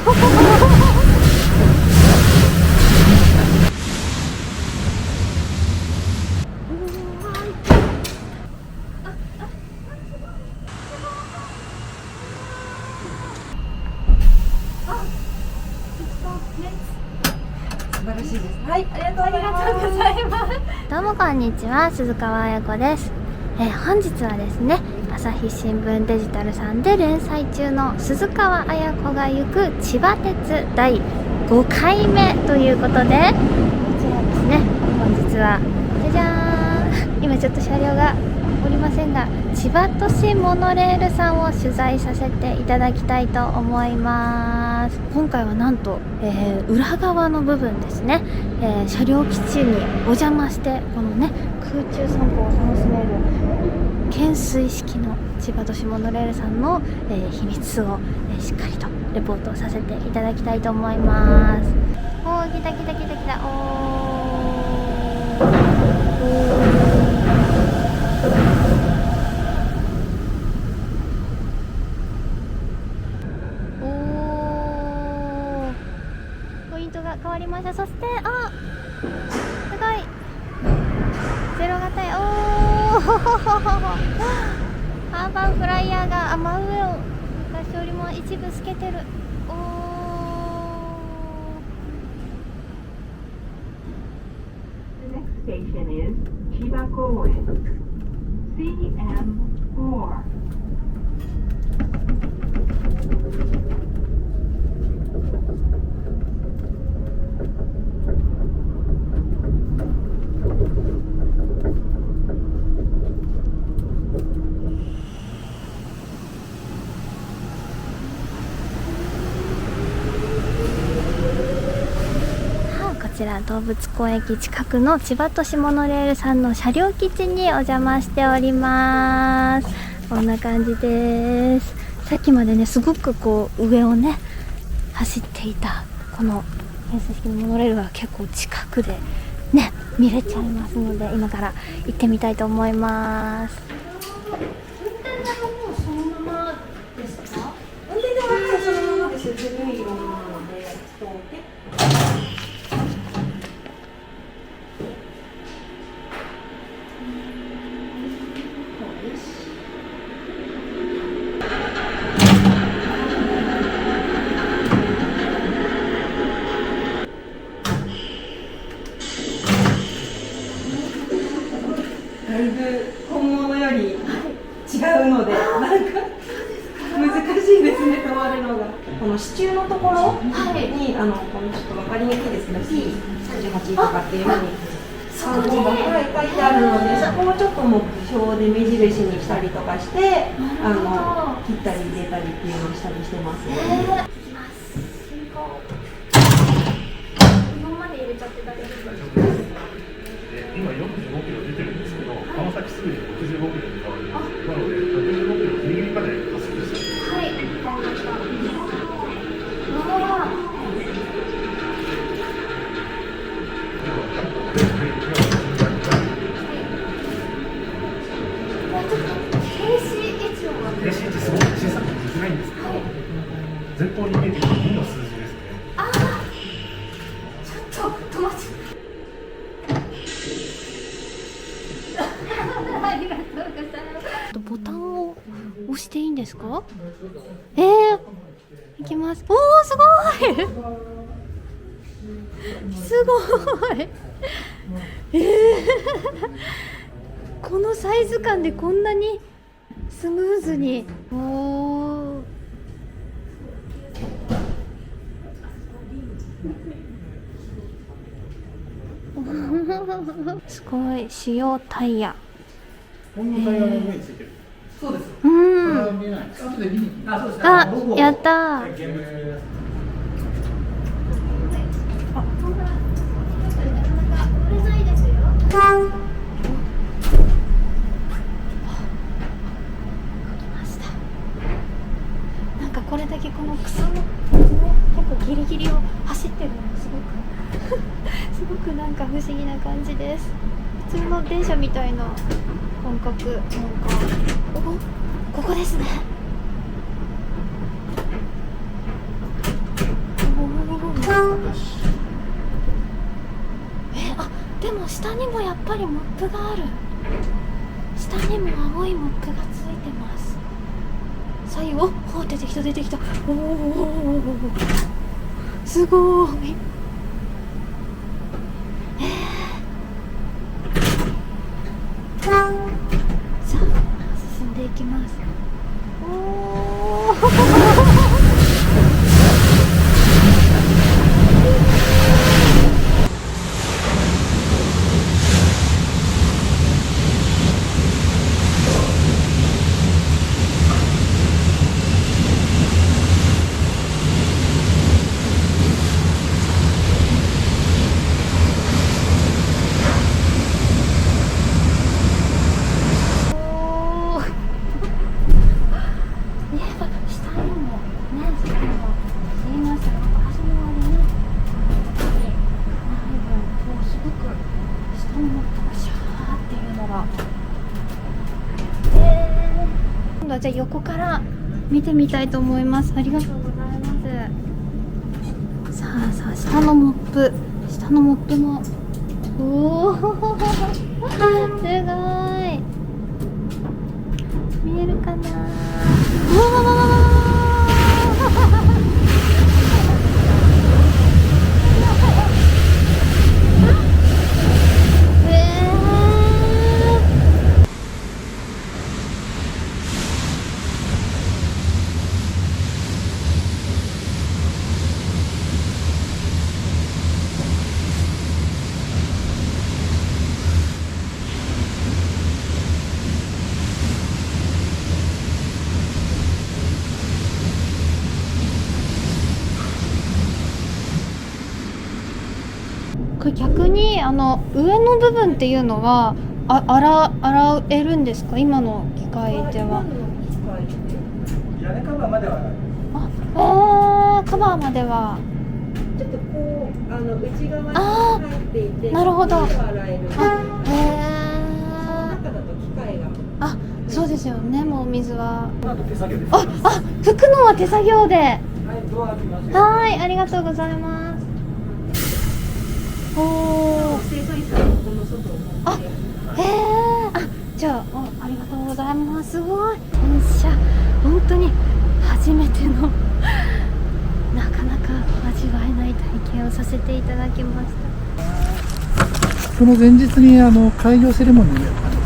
素晴らしいです。はい、ありがとうございます。どうもこんにちは、鈴川彩子です。本日はですね、朝日新聞デジタルさんで連載中の鈴川彩子が行く千葉鉄第5回目ということで、こちらですね、本日はじゃじゃーん、今ちょっと車両がおりませんが、千葉都市モノレールさんを取材させていただきたいと思います。今回はなんと、裏側の部分ですね、車両基地にお邪魔して、このね空中散歩を楽しめる懸垂式の千葉都市モノレールさんの、秘密を、しっかりとレポートさせていただきたいと思います。おー、来た来た来た来た。ポイントが変わりました。そして、あ、すごいゼロ型へ、おーアーバンフライヤーが真上を昔よりも一部透けてる。おー、The next station is 千葉公園 CM4。こちら動物公園駅近くの千葉都市モノレールさんの車両基地にお邪魔しております。こんな感じです。さっきまでねすごくこう上をね走っていたこの懸垂式のモノレールが結構近くでね見れちゃいますので、今から行ってみたいと思います。運転台はもうそのままですか？運転台はそのままです。自分色のものなので、だいぶ本物より違うので、なんか難しいですね、止まるのが。この支柱のところに、このちょっと分かりにくいですけど、P38 とかっていうふうに番号が書いてあるので、そこをちょっと目標で目印にしたりとかして、切ったり入れたりっていうのをしたりしてます。今まで入れちゃって大丈夫ですか？今45キロ出てるんですけど、この先すぐに65キロに変わります。なので65キロギリギリまで加速して。はい、わかりました。停止位置すごく小さくてづらいんですけど、前方に見えてくる2の数字ですね。ああ、ちょっと止まっちゃったありがとうございます。ボタンを押していいんですか？いきます。おー、すごいすごいこのサイズ感でこんなにスムーズに、おーすごい、使用タイヤ。こんなタイヤの上についてる。そうです。うん。見えない。後で見に。そうですね。あ、やったー。現物。なんかこれだけこの草の結構ギリギリを走ってるのもすごくすごくなんか不思議な感じです。普通の電車みたいな感覚。なんかここですね。下にもやっぱりモップがある。下にも青いモップがついてます。左右、お、出てきた出てきた。おお、すごーい。さあ進んでいきます。おーじゃあ横から見てみたいと思います。ありがとうございます。さあさあ、下のモップも、おおすごい。見えるかな。うわこれ逆に上の部分っていうのは洗えるんですか？今の機械では。屋根カバーまではない。カバーまではちょっとこう内側に入っていて、なるほど。洗える。へその中だと機械が。そうですよね。もうお水は。あと手作業です。拭くのは手作業で。はい、ドア開きますよ。はい、ありがとうございます。おお。清掃員さんのこの外を持ってじゃあ、ありがとうございます。すごい。本当に初めてのなかなか味わえない体験をさせていただきました。その前日に開業セレモニーをやったんで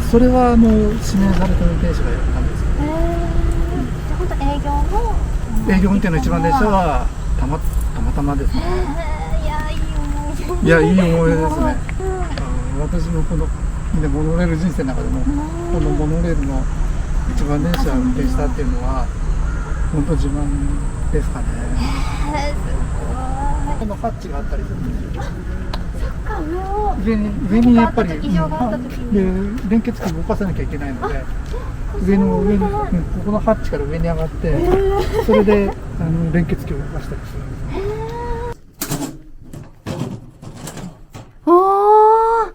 す。それは指名された運転手がやったんです。じゃあ本当営業運転の一番電車はたまたまですね。いや、いい思い出ですね。私のこのモノレール人生の中でもこのモノレールの一番電車を運転したっていうのは本当自慢ですかね。このハッチがあったりするんですよ。上にやっぱり連結器動かさなきゃいけないので、上にここのハッチから上に上がってそれで連結器を動かしたりするんです。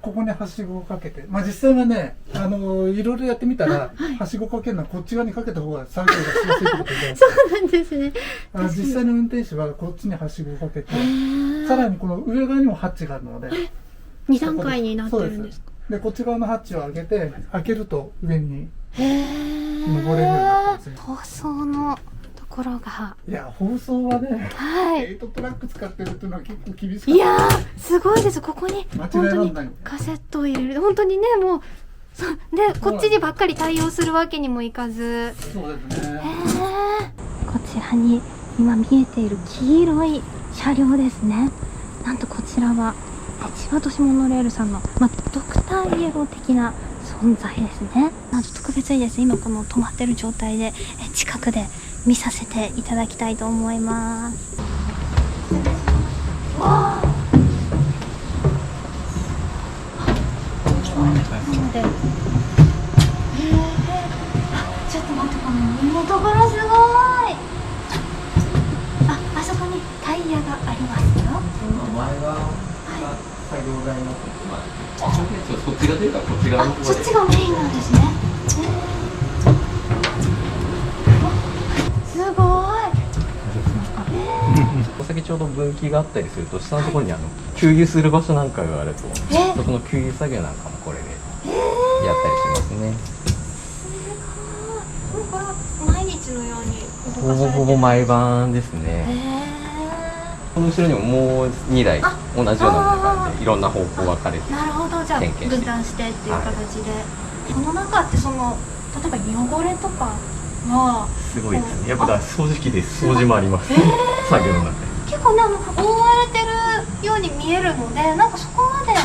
ここにはしごをかけて、実際はね、いろいろやってみたら、はしごかけるのはこっち側にかけた方が作業がしやすいってことでそうなんですね。実際の運転手はこっちにはしごをかけて、さらにこの上側にもハッチがあるので2段階になってるんですか？でこっち側のハッチを上げて開けると上に登れるようになってますね。放送のところが、いや、放送はね、はい8トラック使ってるっていうのは結構厳しかった。いやーすごいです。ここに間違本当にえらんないカセットを入れる、本当にね、もうでこっちにばっかり対応するわけにもいかず、そうですね。こちらに今見えている黄色い車両ですね。なんとこちらは千葉都市モノレールさんの、ドクターイエロー的な存在ですね。なんと特別にですね、今この止まってる状態で近くで見させていただきたいと思います。わーなので、ちょっと待って、この上のところすごい。あそこにタイヤがありますよ。前が作業台になってます。そっちが出るからこっち側の方で。そっちがメインなんですね。すごい。お先ちょうど分岐があったりすると下のところに給油する場所なんかがあると、そこの給油作業なんかもこれでやったりしますね。これは毎日のように動かされてるんですか？ほぼ毎晩ですね。この後ろにももう2台同じようなものがあっていろんな方向分かれて、なるほど、じゃあ点検して分担してっていう形で、この中ってその例えば汚れとかはすごいですね。やっぱだから掃除機で掃除もあります、作業の中で。結構ね覆われてるように見えるので、なんかそこまでね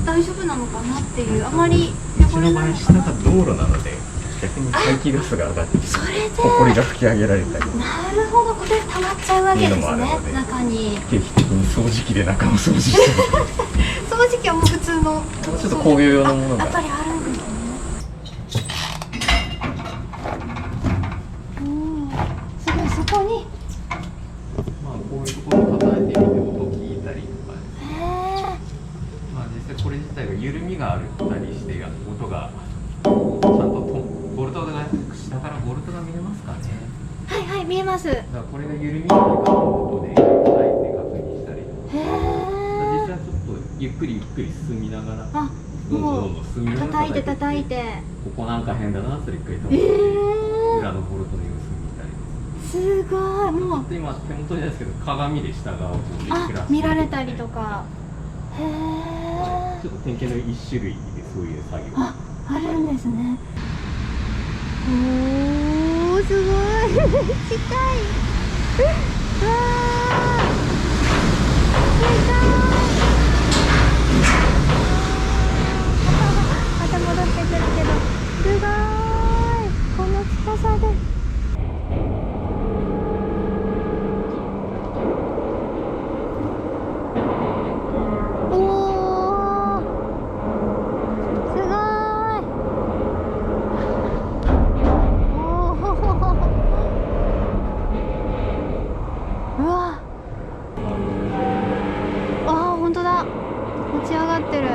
大丈夫なのかなっていう、あまり汚れないのか下な。が道路なので逆に排気ガスが上がってきて、それで埃が吹き上げられたり、なるほど、これ溜まっちゃうわけですいいのもあるねので中に。定期的に掃除機で中を掃除して掃除機はもう普通のちょっと工業用のものがやっぱりあるんですね。すごい、そこにまあこういうところを叩いてみて音聞いたりとか、まあ実際これ自体が緩みがあったりして音がちゃんとボルトが下からボルトが見えますかね。はいはい、見えます。だからこれが緩みがないかの音で叩いて確認したりとか、実際はちょっとゆっくり進みながらあ、どんどん進みながら叩いてここなんか変だなそれ一回と思って、裏のボルトの様子見たりすごい、もうちょっと今手元じゃないですけど鏡で下側をこう見られたりとか。へえ、ちょっと点検の一種類でそういう作業あるんですね。おー、すごい近い。わー、また戻ってくるけど、すごいこの近さで。おー、すごい。おー、うわ、あー、ほんとだ、持ち上がってる。う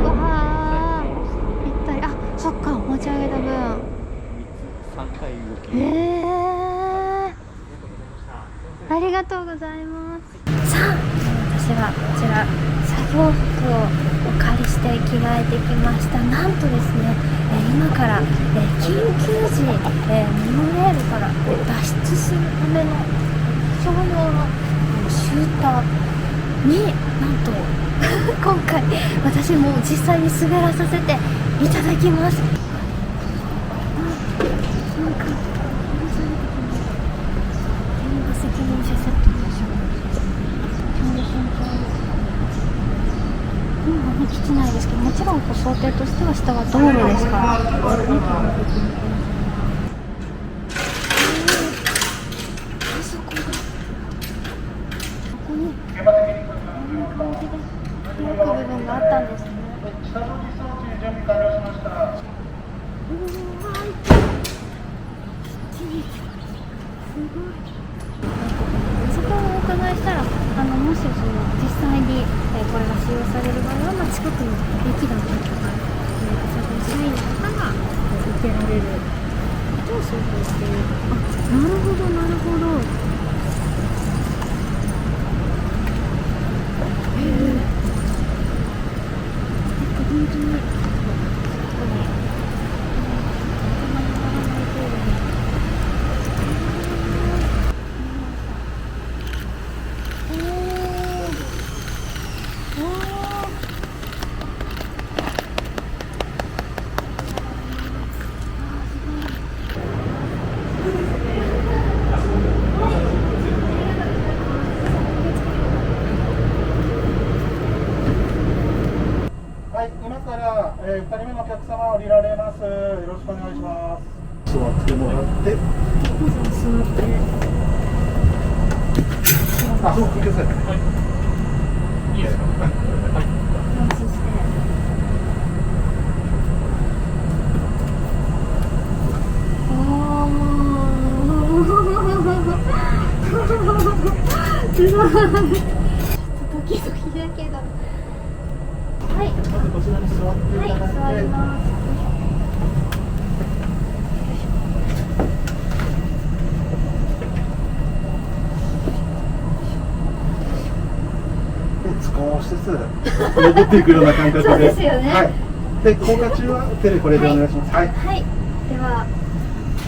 わー、ぴったり。あ、そっか、持ち上げた分。3回動き、ありがとうございます。さあ、私はこちら作業服をお借りして着替えてきました。なんとですね、今から、緊急時、モノレールから、脱出するための商用のシューターになんと今回私も実際に滑らさせていただきます。なんか責任者セットでしょ。今はね、基地内ですけど、もちろん想定としては下は道路ですから。あそこが、ここにこんな感じで開く部分があったんですね。そこをお伺いしたら、もしその実際に、これが使用される場合は、近くの駅だったりとか、社員の方が受けられることを想定している。あ、なるほどなるほど。本当にここに頭にならない程度に。はい、今から2人目のお客様降りられます。よろしくお願いします。座ってもらって。あ、そう、ください。はい。いいですか。はい。すごい。ドキドキだけど。はい。まずこちらに座っていただいて。はい、座ります。少しずつ登っていくような感覚でそうですよねはい、で降下中は手でこれでお願いします。はい、はい、では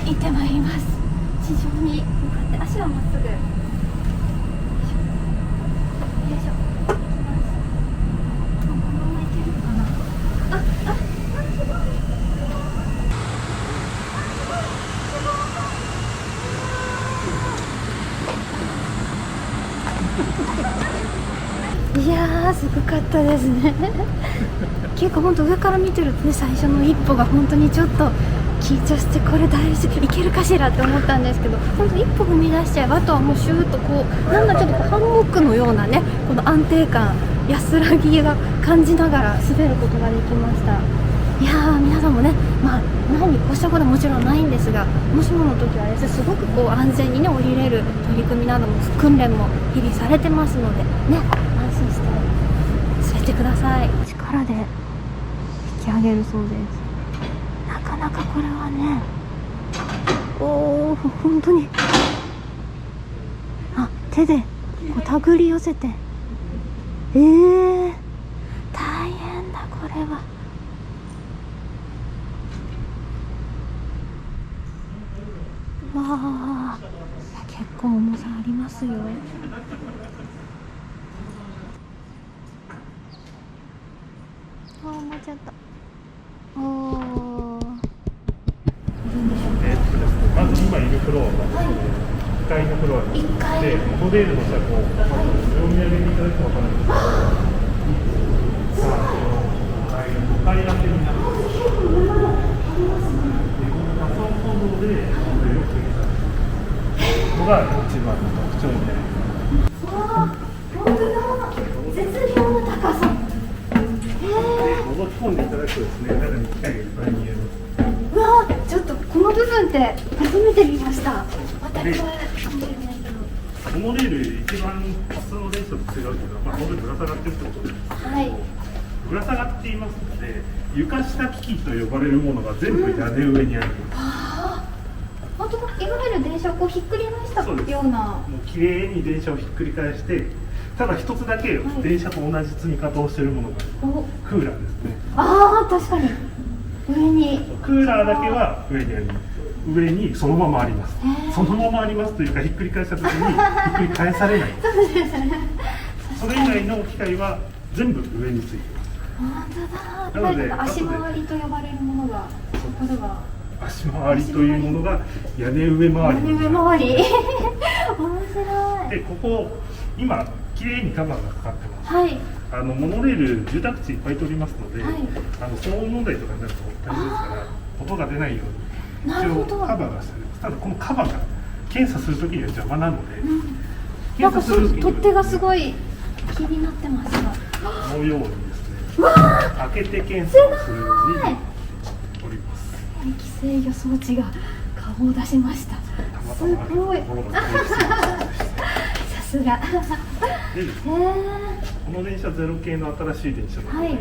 行ってまいります。地上に向かって足はまっすぐ。よいしょ。このまま行けるのかな。すごい。いやー、すごかったですね。結構本当上から見てるとね、最初の一歩が本当にちょっと緊張して、これ大丈夫いけるかしらって思ったんですけど、本当一歩踏み出しちゃえばあとはもうシューッとこうなんかちょっとこうハンモックのようなね、この安定感、安らぎが感じながら滑ることができました。いやー、皆さんもね、まあ何に越したことはもちろんないんですが、もしもの時はですね、すごくこう安全にね降りれる取り組みなども訓練も日々されてますのでね、安心して滑ってください。力で引き上げるそうです。なかなかこれはね、おお、本当に手でこう手繰り寄せて、大変だこれは。わあ、結構重さありますよ。もうちょっと。まず今いるフロアが1階のフロアにで、モノレールの車庫をお見上げていただくと分かるんですけど、さあ、5階建てになっています。で、この仮想構造でよくのが一番の特徴になります。本当だ、絶妙な高さ。覗き込んでいただくとですね、中に機械がいっぱい見えます。うわー、ちょっとこの部分って初めて見ました。当たり前かもしれないけど。モノレール一番普通の電車と違うけど、まあ、これぶら下がってるってことですけど、はい。ぶら下がっていますので、床下機器と呼ばれるものが全部屋根上にあります。本当だ、いわゆる電車をこうひっくり返したそうですような。もう綺麗に電車をひっくり返して、ただ一つだけ電車と同じ積み方をしているものがクーラーですね。ああ、確かに上にクーラーだけは上にあります。上にそのままあります。そのままありますというか、ひっくり返した時にひっくり返されない。それ以外の機械は全部上についています。本当だ。なので足回りと呼ばれるものが、これが足回りというものが屋根上回り。屋根上回り。面白い。で、ここ今綺麗にカバーがかかってます。はい。モノレール住宅地いっぱい通りますので、はい、騒音問題とかになると大変ですから、音が出ないように一応カバーがしてあります。ただこのカバーが検査するときには邪魔なので、なんかそう、取っ手がすごい気になってますが、このようにですね、開けて検査をするようにおります。規制御装置が顔を出しました。すごい。さすが。でですね、この電車ゼロ系の新しい電車なので、はい、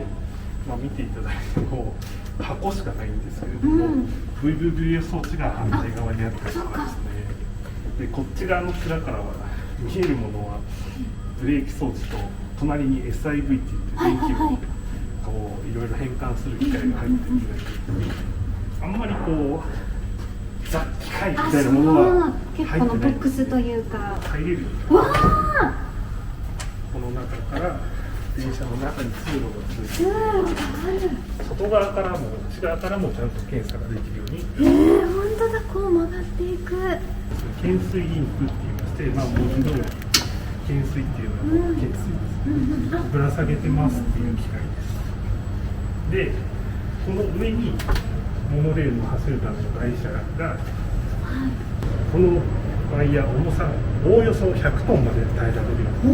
まあ見ていただいても箱しかないんですけれども、VVVF 装置が反対側にあったりとかですね。で、こっち側の面からは見えるものはブレーキ装置と、隣に SIV っていって電気をこういろいろ変換する機械が入ってるんですけど、あんまりこうザ・機械みたいなものは結構のボックスというか入れるように。この中から電車の中に通路がついて、外側からも内側からもちゃんと検査ができるように。本当だ、こう曲がっていく。懸垂インクって言いまして、まあ文字通り懸垂っていうのは懸垂ですね。ぶら下げてますっていう機械です。で、この上にモノレールを走るための台車が、このワイヤー重さおおよそ100トンまで耐えられるように。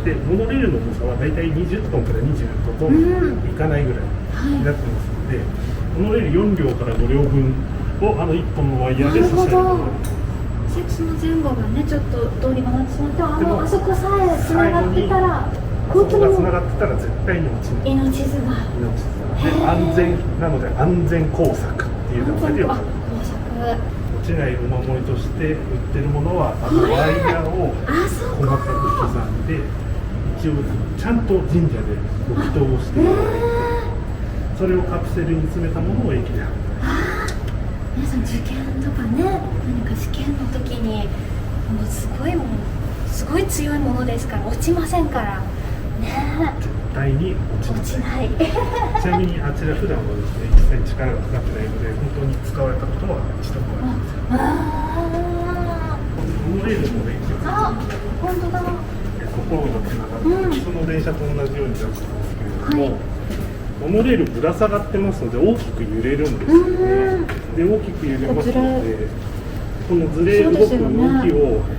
で、モノレールの重さはだいたい20トンから25トンいかないぐらいになってますので、モノレール4両から5両分を1本のワイヤーで支えることができます。その前後がね、ちょっと通り回ってしまって、あそこさえ繋がってたら、本当に繋がってたら絶対に落ちない。命綱。で、安全なので安全工作っていう名前で呼ばれてます。落ちないお守りとして売ってるものはワイヤーを細かく刻んで一応ちゃんと神社でご祈祷をしていただいて、それをカプセルに詰めたものを駅で販売。皆さん受験とかね、何か試験の時にもうすごい強いものですから落ちませんからね。絶対に落ちません。ないちなみにあちら普段はですね一切力がかかってないので本当に使われたことは一度もありません。モノレールもね、あ、本当だ。心がつながって、その電車と同じようになってますけれども、モノレールぶら下がってますので大きく揺れるんですよね。で大きく揺れますので、このずれ動く動きを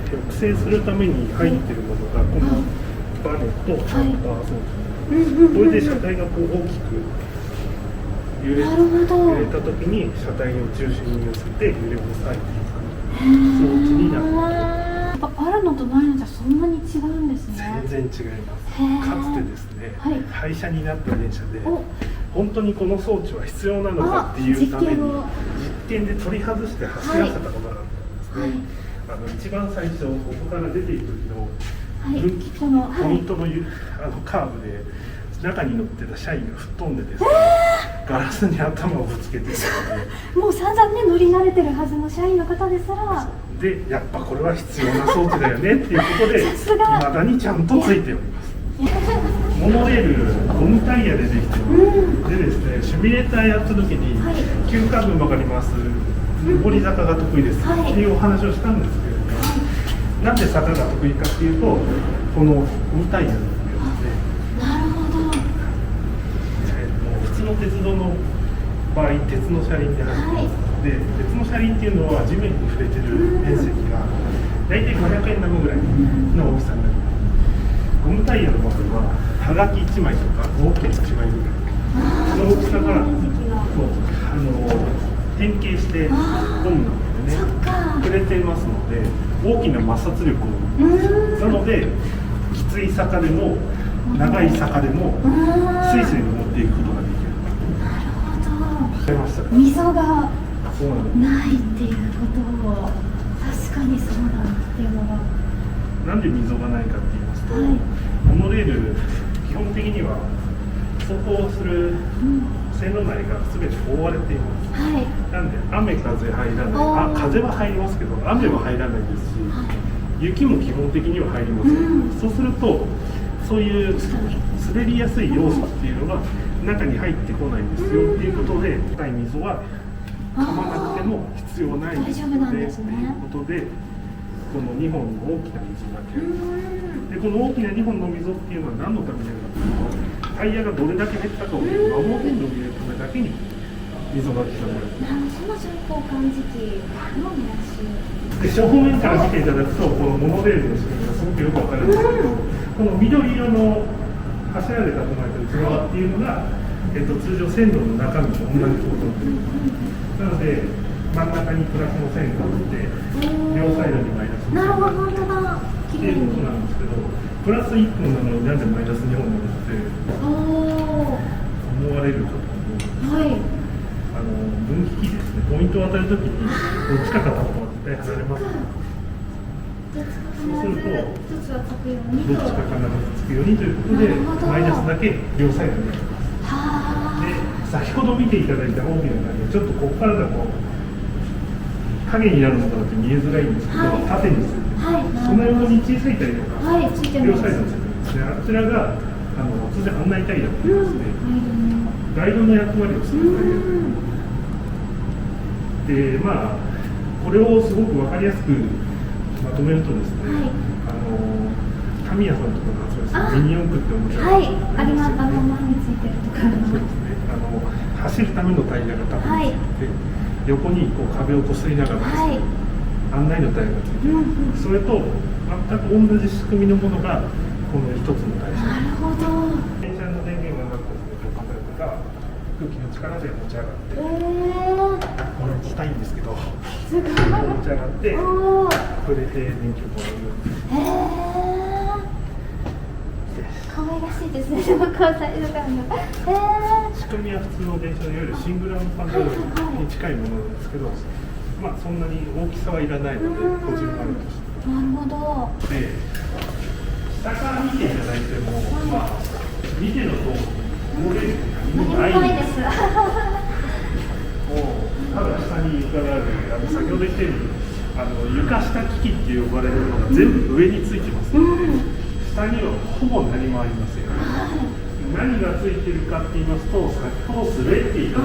抑制するために入っているものがこのバネとチャンバー装置、これで車体がこう大きく揺れた時に車体を中心に寄せて揺れを抑えていく装置になっています。あるのとないのじゃそんなに違うんですね。全然違います。かつてですね、廃車になった電車で本当にこの装置は必要なのかっていうために実験で取り外して走らせたことがあったんですね。一番最初ここから出ていく時の分岐ポイントのカーブで中に乗ってた社員が吹っ飛んでですね、ガラスに頭をぶつけてですね、もう散々ね乗り慣れてるはずの社員の方ですら。でやっぱこれは必要な装置だよねっていうことで未だにちゃんとついております。モノレールゴムタイヤでできてます。でですね、シミュレーターやった時に急カーブ曲がります上り坂が得意ですっていうお話をしたんですけれども、なんで坂が得意かっていうとこのゴムタイヤなんですね。なるほど。普通の鉄道の場合鉄の車輪で走ってます。で鉄の車輪っていうのは地面に触れてる面積が大体500円玉ぐらいの大きさになります。ゴムタイヤの場合ははがき1枚とか合計1枚ぐらいの大きさが変形してゴムなのでね触れていますので大きな摩擦力をなのできつい坂でも長い坂でもスイスイに持っていくことができる。なるほど。溝がないっていうことを確かにそうだなっていうのが。なんで溝がないかって言いますと、モノレール基本的には走行する線路内が全て覆われています。なんで雨風入らない、風は入りますけど雨は入らないですし、雪も基本的には入りません。そうするとそういう滑りやすい要素っていうのが中に入ってこないんですよっていうことで、深い溝は噛まなくても必要ないのでっていうことで、この2本の大きな溝がけで、この大きな2本の溝っていうのは何のためにあるかというと、タイヤがどれだけ減ったかを守って伸びるためだけに溝が刻まれています。その情報感時期の目安で正面から見ていただくとこのモノレールの仕組みがすごくよくわかるんですけど、この緑色の柱で囲まれている側っていうのが、通常線路の中身と同じ構造です。なので真ん中にプラスの線があって両サイドにマイナスの線があってっていうことなんですけど、プラス1本なのになんでマイナス2本なのって思われるかと思うんですけど、分岐器ですね、ポイントを当たるときにどっちか片方は絶対離れます。そうするとどっちか必ずつくようにということでマイナスだけ両サイドになります。で先ほど見ていただいた大きな影、ちょっとここからだと影になるのかなって見えづらいんですけど、縦にする、その横に小さいタイヤが両サイドについてるんですね。あちらが通常案内タイヤっていうんですね、ガイドの役割をするタイヤで、これをすごく分かりやすくまとめるとですね、タミヤさんとかがそうですね、ミニ四駆っておもちゃがありますよね。前についてるとか。そうですね。走るためのタイヤが多分ついてて、横にこう壁をこすりながらですね、案内のタイヤがついてる。それと全く同じ仕組みのものがこの一つの台車。なるほど。電車の電源がなくてこう風が空気の力で持ち上がって、これしたいんですけど、持ち上がってこれで電気をもらうように。かわ可愛らしいですね。でもこうサイズ感が。仕組みは普通の電車のいわゆるシングルアンパンドロに近いものなんですけど、まあそんなに大きさはいらないので、こじんまりとして。なるほど。で、下から見ていただいても、まあ見てのと漏れる何もないんです。もうただ下に床があるので、先ほど言ったように床下機器って呼ばれるものが全部上についてますので、下にはほぼ何もありません。何がついてるかって言いますと、先ほど滑っていた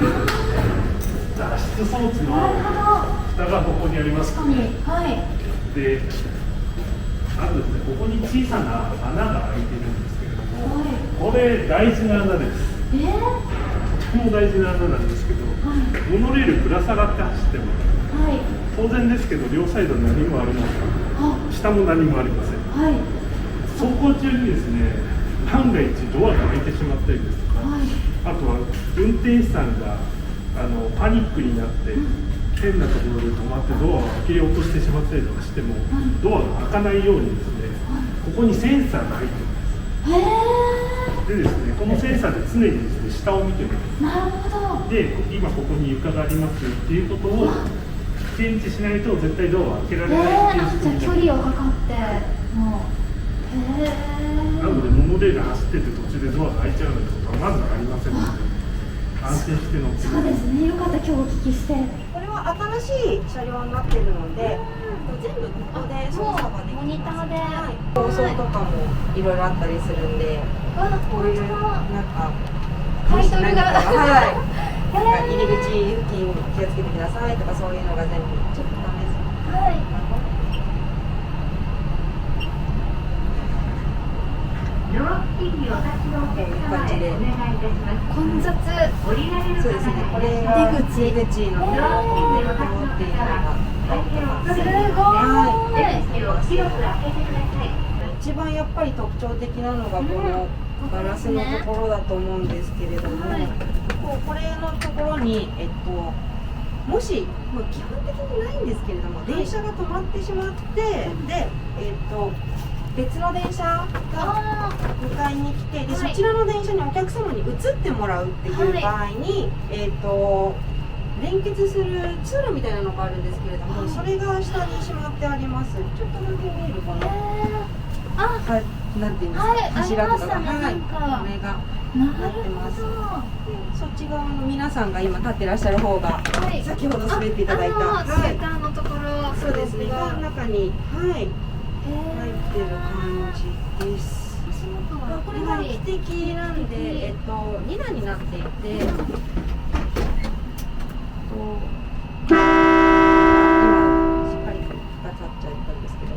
脱出装置の蓋がここにあります。はい。で、あとですね、ここに小さな穴が開いてるんですけれども、これ大事な穴です。とても大事な穴なんですけど、モノレールぶら下がって走っても、当然ですけど両サイド何もありません。下も何もありません。走行中にですね、万が一ドアが開いてしまったりですとか、あとは運転手さんがパニックになって変なところで止まってドアを開けようとしてしまったりとかしても、ドアが開かないようにですね、ここにセンサーが入ってるんです。でですね、このセンサーで常にですね、下を見てるんです。なるほど。で、今ここに床がありますっていうことを検知しないと絶対ドアを開けられないっていう仕組みじゃあ距離を測ってもう。なのでモノレール走ってて途中でドアが開いちゃうなんてことはまずありませんので、安心して乗ってください。そうですね。よかった今日お聞きして。これは新しい車両になってるので、全部ここで操作ができます。モニターで、放送とかもいろいろあったりするんで、こういうなんかタイトルがはい、なんか入り口付近気をつけてくださいとか、そういうのが全部ちょっとダメです。はい。ドア付近にお立ちのお客様へお願いいたします。混雑。降りられるそうですね、これが出口のドアっていうのが入ってます。すごい。出口を広く開けてください。一番やっぱり特徴的なのがこのガラスのところだと思うんですけれども、これのところにもし、まあ、基本的にないんですけれども、電車が止まってしまって、で別の電車が迎えに来て、でそちらの電車にお客様に移ってもらうっていう場合に、連結する通路みたいなのがあるんですけれども、それが下にしまってあります。ちょっとだけ見えるかな。なんていうんですか、柱とかが、これがなってます。そっち側の皆さんが今立ってらっしゃる方が、先ほど滑っていただいた、のところ。そうですね、が中に入ってる感じです。これが汽笛なんで、2段になっていて、今しっかり立っちゃったんですけど、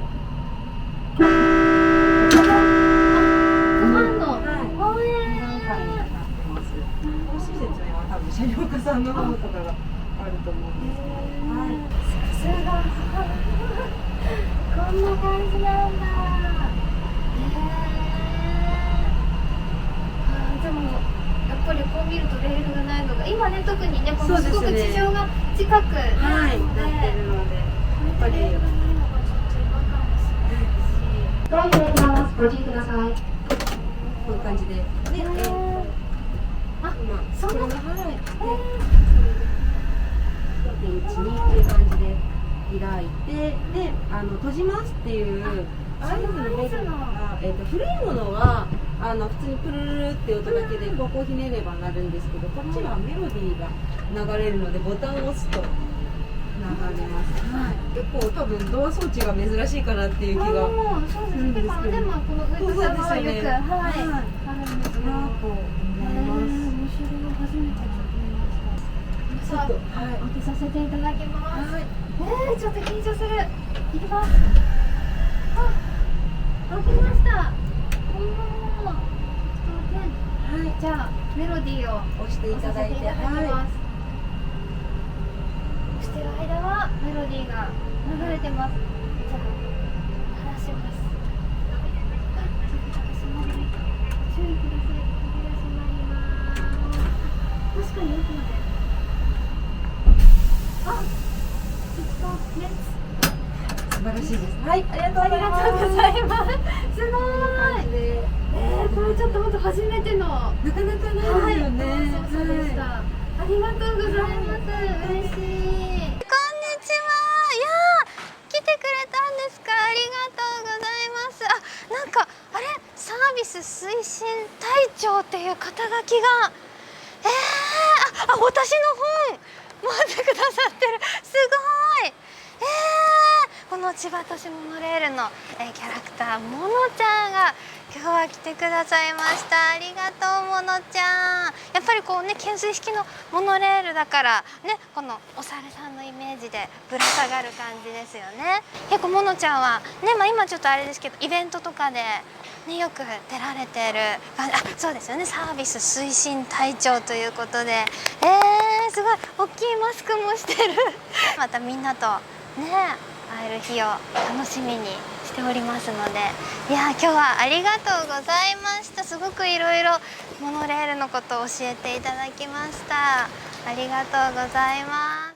車両家さんの方とかがあると思うんですけど、さすがこんな感じなんだ。でもやっぱりこう見るとレールがないのが今ね、特にね、このすごく地上が近くなるので、なってるので、やっぱりレールがないのがちょっと違和感もすごいし。ドア開きます。ご注意ください。こういう感じで、で、そんな、これが電池にっていう感じで開いて、で、閉じますっていう合図のベルが、古いものは普通にプルルルって音だけでここをひねればなるんですけど、こっちはメロディーが流れるのでボタンを押すと流れます。結構多分ドア装置が珍しいかなっていう気がするんですけど、でもこのグッズもよく、あるんですけど、なと思います。面白い、初めて聞きました。開けさせていただきます。ちょっと緊張する。いきます。開けました。じゃあメロディーを押していただいて、押してる間はメロディーが流れてます。じゃあ話します。注意ください。扉閉まります。確かに奥まで。素晴らしいです。はい、ありがとうございます。すごい。これちょっと本当初めてのなかなかないですよね。そうでした。ありがとうございます。嬉しい。こんにちは。いやー、来てくれたんですか。ありがとうございます。あ、なんかあれサービス推進隊長っていう肩書きが、私の本持ってくださってる。すごい。この千葉都市モノレールの、キャラクターモノちゃんが今日は来てくださいました。ありがとうモノちゃん。やっぱりこうね、懸垂式のモノレールだからね、このお猿さんのイメージでぶら下がる感じですよね。結構モノちゃんはね、今ちょっとあれですけどイベントとかでね、よく出られてる感じ。そうですよね、サービス推進隊長ということで、すごい大きいマスクもしてるまたみんなとね会える日を楽しみにしておりますので、いや今日はありがとうございました。すごくいろいろモノレールのことを教えていただきました。ありがとうございます。